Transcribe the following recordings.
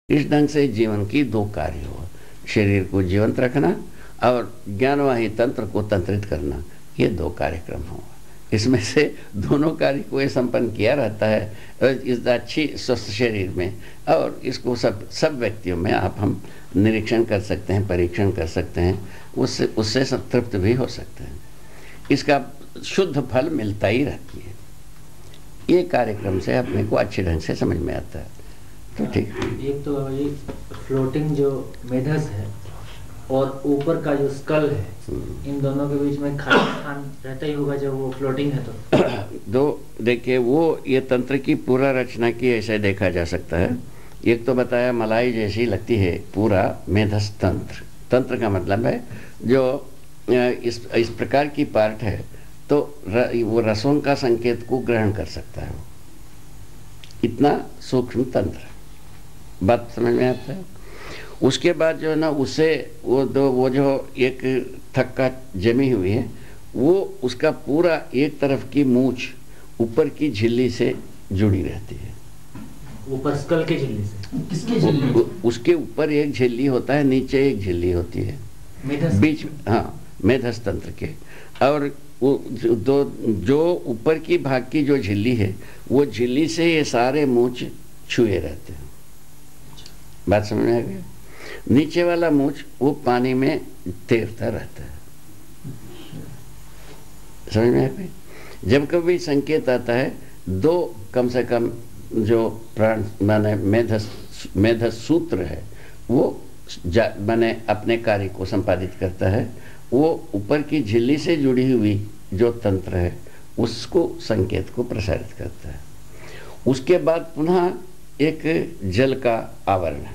इस ढंग से जीवन की दो कार्य हो, शरीर को जीवंत रखना और ज्ञानवाही तंत्र को तंत्रित करना, ये दो कार्यक्रम हो। इसमें से दोनों कार्य को ये संपन्न किया रहता है इस अच्छी स्वस्थ शरीर में, और इसको सब व्यक्तियों में हम निरीक्षण कर सकते हैं, परीक्षण कर सकते हैं, उससे संतृप्त भी हो सकते हैं। इसका शुद्ध फल मिलता ही रहती है। ये कार्यक्रम से अपने को अच्छे ढंग से समझ में आता है। तो ठीक, एक तो ये फ्लोटिंग जो मेधस है और ऊपर का जो स्कल है, इन दोनों के बीच में खाली स्थान रहता ही होगा जब वो फ्लोटिंग है तो देखिए, वो ये तंत्र की पूरा रचना की ऐसे देखा जा सकता है। एक तो बताया मलाई जैसी लगती है पूरा मेधस तंत्र। तंत्र का मतलब है जो इस प्रकार की पार्ट है, तो वो रसों का संकेत को ग्रहण कर सकता है। इतना सूक्ष्म तंत्र, बात समझ में आता है। उसके बाद जो है ना, उससे वो जो एक थक्का जमी हुई है, वो उसका पूरा एक तरफ की मूंछ ऊपर की झिल्ली से जुड़ी रहती है। ऊपर स्कल की झिल्ली से? किसकी झिल्ली? उसके ऊपर एक झिल्ली होता है, नीचे एक झिल्ली होती है बीच में, हाँ, मेधस तंत्र के। और वो जो ऊपर की भाग की जो झिल्ली है, वो झिल्ली से ये सारे मूंछ छुए रहते हैं। बात समझ में आ गई? नीचे वाला मूंछ वो पानी में तैरता रहता है। समझ में आ गई? जब कभी संकेत आता है, दो कम से कम जो प्राण माने मेधस सूत्र है, वो माने अपने कार्य को संपादित करता है। वो ऊपर की झिल्ली से जुड़ी हुई जो तंत्र है, उसको संकेत को प्रसारित करता है। उसके बाद पुनः एक जल का आवरण है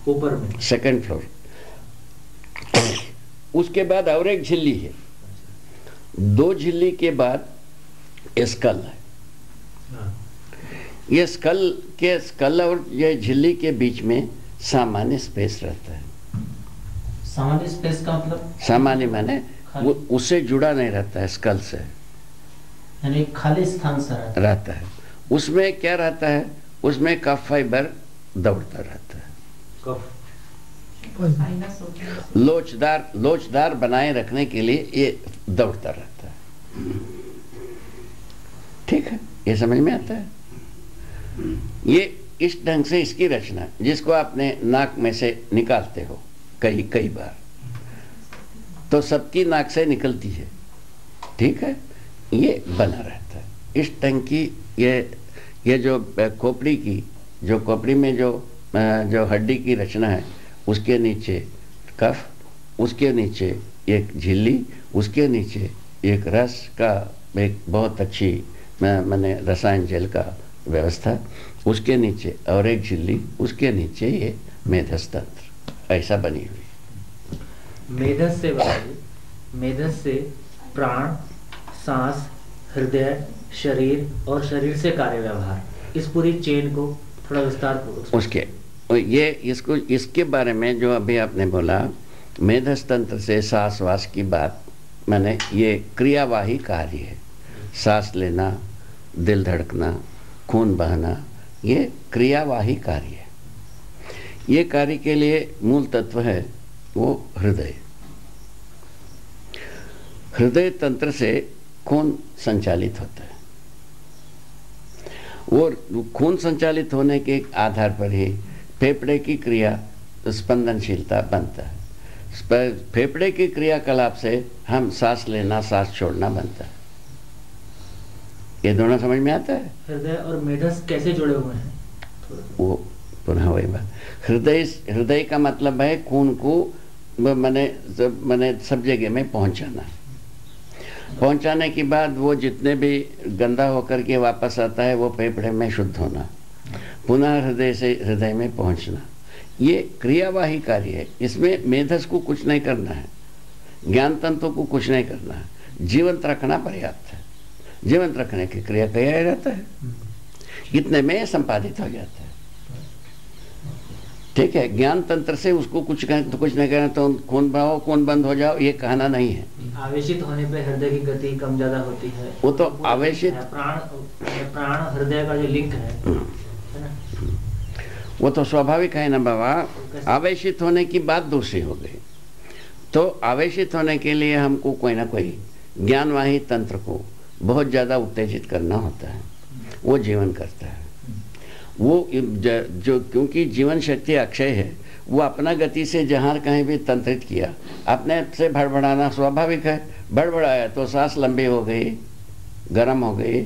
ऊपर में, सेकंड फ्लोर। उसके बाद और एक झिल्ली है, दो झिल्ली के बाद स्कल है। ये स्कल और ये झिल्ली के बीच में सामान्य स्पेस रहता है। सामान्य स्पेस का मतलब? सामान्य माने वो उससे जुड़ा नहीं रहता है, स्कल से, यानी खाली स्थान से रहता है। उसमें क्या रहता है? उसमें कफ फाइबर दौड़ता रहता है। लोचदार बनाए रखने के लिए ये दौड़ता रहता है। ठीक है, ये समझ में आता है? ये इस ढंग से इसकी रचना, जिसको आपने नाक में से निकालते हो कई बार, तो सबकी नाक से निकलती है। ठीक है, ये बना रहता है इस ढंग की। ये जो खोपड़ी में जो हड्डी की रचना है, उसके नीचे कफ, उसके नीचे एक झिल्ली, उसके नीचे एक रस का एक बहुत अच्छी माने रसायन जल का व्यवस्था, उसके नीचे और एक झिल्ली, उसके नीचे ये मेधस तंत्र, ऐसा बनी हुई। मेधस से प्राण, सांस, हृदय, शरीर और शरीर से कार्य व्यवहार, इस पूरी चेन को थोड़ा विस्तार उसके इसके बारे में जो अभी आपने बोला, मेधस तंत्र से सांस वास की बात, माने ये क्रियावाही कार्य है। सांस लेना, दिल धड़कना, खून बहना, ये क्रियावाही कार्य है। ये कार्य के लिए मूल तत्व है वो हृदय। हृदय तंत्र से खून संचालित होता है। वो खून संचालित होने के आधार पर ही फेफड़े की क्रिया स्पंदनशीलता बनता है। फेफड़े की क्रियाकलाप से हम सांस लेना, सांस छोड़ना बनता है। ये दोनों समझ में आता है? हृदय और मेधस कैसे जुड़े हुए हैं? वो पुनः वही बात, हृदय का मतलब है खून को मैंने सब जगह में पहुंचाने के बाद वो जितने भी गंदा होकर के वापस आता है, वो फेफड़े में शुद्ध होना, पुनः हृदय से हृदय में पहुंचना, ये क्रियावाही कार्य है। इसमें मेधस को कुछ नहीं करना है, ज्ञान तंत्र को कुछ नहीं करना है, जीवंत रखना पर्याप्त है। जीवंत रखने की क्रिया किया रहता है, इतने में संपादित हो जाता है। ठीक है, ज्ञान तंत्र से उसको कुछ नहीं कहना, तो खून बंद हो जाओ, ये कहना नहीं है। आवेशित होने पे हृदय की गति कम ज्यादा होती है, वो तो आवेशित प्राण हृदय का जो लिंक है ना, वो तो स्वाभाविक है ना बाबा। आवेशित होने की बात दूसरी हो गई। तो आवेशित होने के लिए हमको कोई ना कोई ज्ञानवाही तंत्र को बहुत ज़्यादा उत्तेजित करना होता है, वो जीवन करता है। वो जो क्योंकि जीवन शक्ति अक्षय है, वो अपना गति से जहाँ कहीं भी तंत्रित किया, अपने से भड़बड़ाना स्वाभाविक है। भड़बड़ाया तो सांस लंबी हो गई, गर्म हो गई,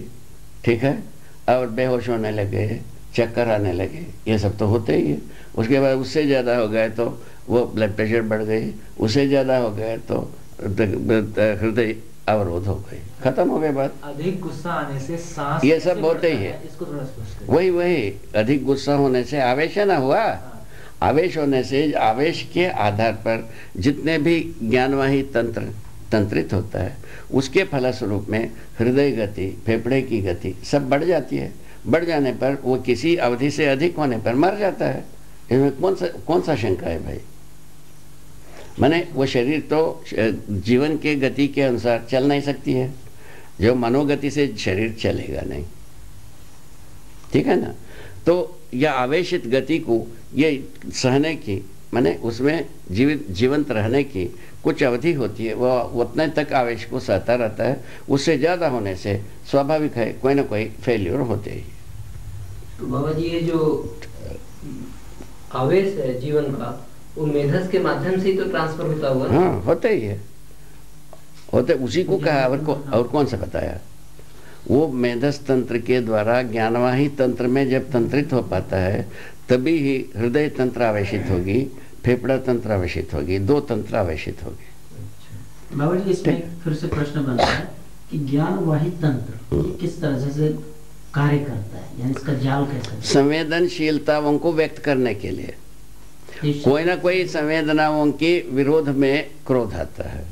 ठीक है, और बेहोश होने लगे, चक्कर आने लगे, ये सब तो होते ही है। उसके बाद उससे ज़्यादा हो गए तो वो ब्लड प्रेशर बढ़ गई, उससे ज़्यादा हो गए तो हृदय अवरोध हो गई, खत्म हो गई बात। अधिक गुस्सा आने से सांस ये सब होते ही है। इसको थोड़ा स्पष्ट करें। वही अधिक गुस्सा होने से आवेश है ना हुआ। आवेश होने से आवेश के आधार पर जितने भी ज्ञानवाही तंत्र तंत्रित होता है, उसके फलस्वरूप में हृदय गति, फेफड़े की गति सब बढ़ जाती है। बढ़ जाने पर वो किसी अवधि से अधिक होने पर मर जाता है। इसमें कौन सा शंका है भाई? माने वो शरीर तो जीवन के गति के अनुसार चल नहीं सकती है, जो मनोगति से शरीर चलेगा नहीं, ठीक है ना। तो यह आवेशित गति को ये सहने की, माने उसमें जीवंत रहने की कुछ अवधि होती है, वह उतने तक आवेश को सहता रहता है। उससे ज़्यादा होने से स्वाभाविक है कोई ना कोई फेल्योर होते ही। तो बाबा जी, ये जो आवेश है जीवन का, वो मेधस के माध्यम से ही तो ट्रांसफर होता होगा ना? हाँ, होता ही है, होते। उसी को कहा और कौन सा बताया? वो मेधस तंत्र के द्वारा ज्ञानवाही तंत्र में जब तंत्रित हो पाता है, तभी ही हृदय तंत्र आवेशित होगी, फेफड़ा तंत्र आवेशित होगी, दो तंत्र आवेशित होगी। बाबा जी, इसमें फिर से प्रश्न बनता है कि ज्ञानवाही तंत्र ये किस तरह से कार्य करता है, यानी इसका जाल कैसा? संवेदनशीलताओं को व्यक्त करने के लिए कोई ना कोई संवेदनाओं के विरोध में क्रोध आता है,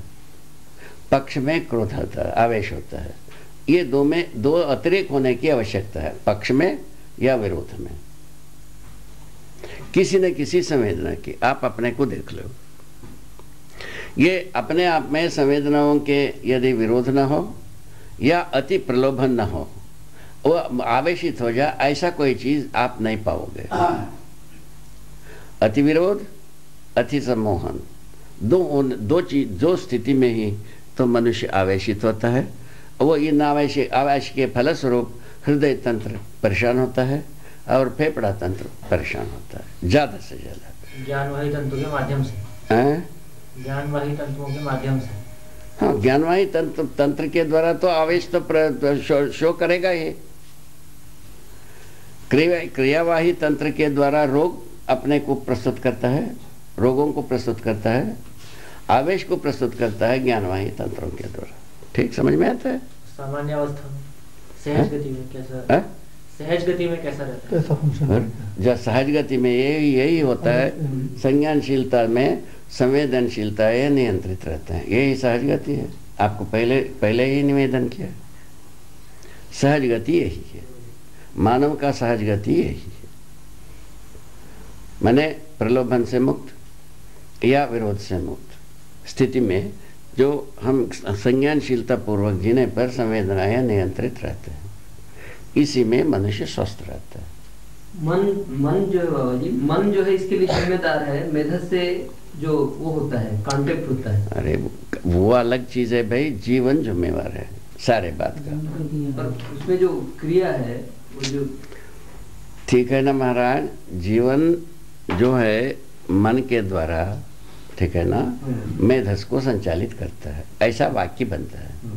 पक्ष में क्रोध आता है, आवेश होता है। ये दो अतिरेक होने की आवश्यकता है, पक्ष में या विरोध में, किसी न किसी संवेदना की। आप अपने को देख लो, ये अपने आप में संवेदनाओं के यदि विरोध न हो या अति प्रलोभन न हो, वो आवेशित हो जाए, ऐसा कोई चीज आप नहीं पाओगे। अति विरोध, अति सम्मोहन, दो स्थिति में ही तो मनुष्य आवेशित होता है। वो इन आवेश के फलस्वरूप हृदय तंत्र परेशान होता है और फेफड़ा तंत्र परेशान होता है, ज्यादा से ज्यादा ज्ञानवाही तंतु के माध्यम से। ज्ञानवाही तंतुओं के माध्यम से, हाँ, ज्ञानवाही तंत्र के द्वारा तो आवेश तो शो करेगा ही। क्रियावाही तंत्र के द्वारा रोग अपने को प्रस्तुत करता है, रोगों को प्रस्तुत करता है, आवेश को प्रस्तुत करता है ज्ञानवाही तंत्रों के द्वारा। ठीक समझ में आता है? सामान्य अवस्था में सहज गति में कैसा, सहज गति में कैसा रहता है? जब सहज गति में यही होता है, संज्ञानशीलता में संवेदनशीलता ये नियंत्रित रहता है, यही सहज गति है। आपको पहले ही निवेदन किया, सहज गति यही है, मानव का सहज गति यही है। माने प्रलोभन से मुक्त या विरोध से मुक्त स्थिति में जो हम संज्ञानशीलता पूर्वक जीने पर संवेदनाएं नियंत्रित रहते हैं, इसी में मनुष्य स्वस्थ रहता है। मन जो है बाबा जी, मन जो है इसके लिए जिम्मेदार है, मेधस से जो वो होता है, कांटेक्ट होता है। अरे वो अलग चीज है भाई, जीवन जिम्मेवार है सारे बात का। पर उसमें जो क्रिया है वो जो, ठीक है ना महाराज, जीवन जो है मन के द्वारा, ठीक है ना, मेधस को संचालित करता है, ऐसा वाक्य बनता है।